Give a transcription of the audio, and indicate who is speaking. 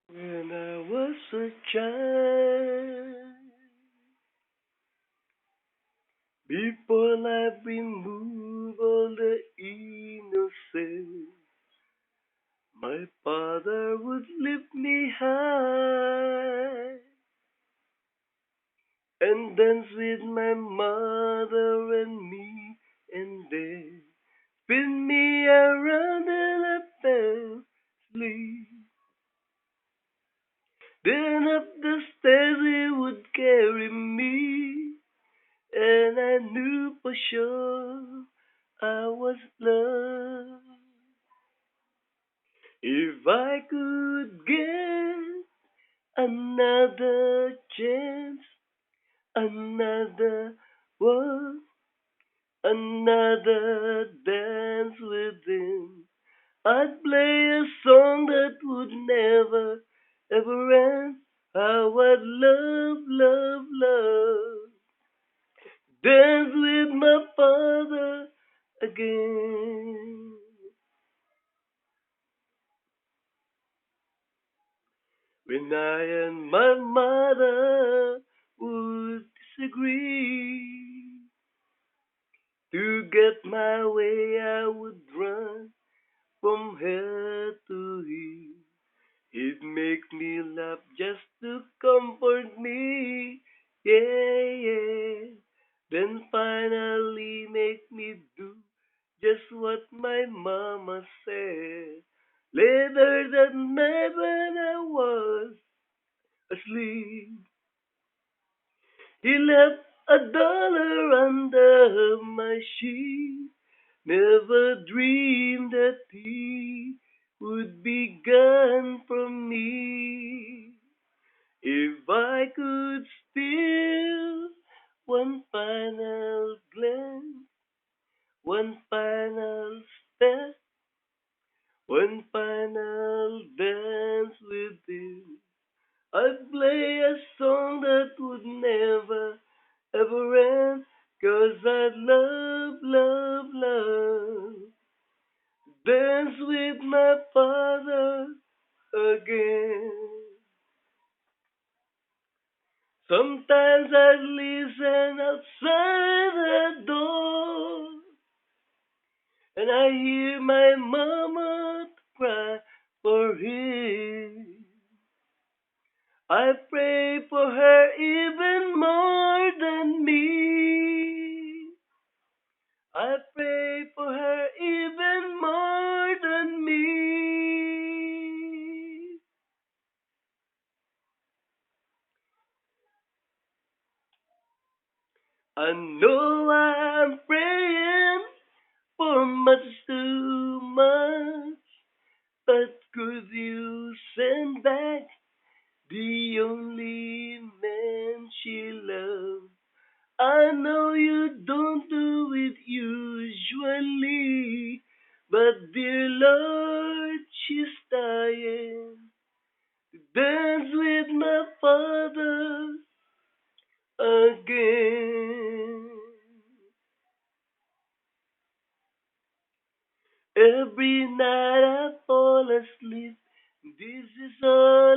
Speaker 1: When I was a child, before life removed all the innocence, my father would lift me high and dance with my mother and me, and then spin me around till I fell asleep. Then up the stairs he would carry me, and I knew for sure I was loved. If I could get another chance, another walk, another dance with him, I'd play a song that would never, ever end. How I'd love, love, love, dance with my father again. When I and my mother would disagree, to get my way I would run from her to him. He'd make me laugh just to comfort me, yeah, yeah. Then finally make me do just what my mama said. Later that night when I was asleep, he left $1 under my sheet. Never dreamed that he would be gone from me. If I could steal one final glance, one final step, one final dance with him, I'd play a song that would never, ever end. 'Cause I love, love, love, dance with my father again. Sometimes I listen outside the door and I hear my mama cry for him. I pray for her even more than me. I pray for her even more than me. I know I'm praying for much too much, but could you send back the only man she loved? I know you don't do it usually, but dear Lord, she's dying to dance with my father again. Every night I fall asleep. This is all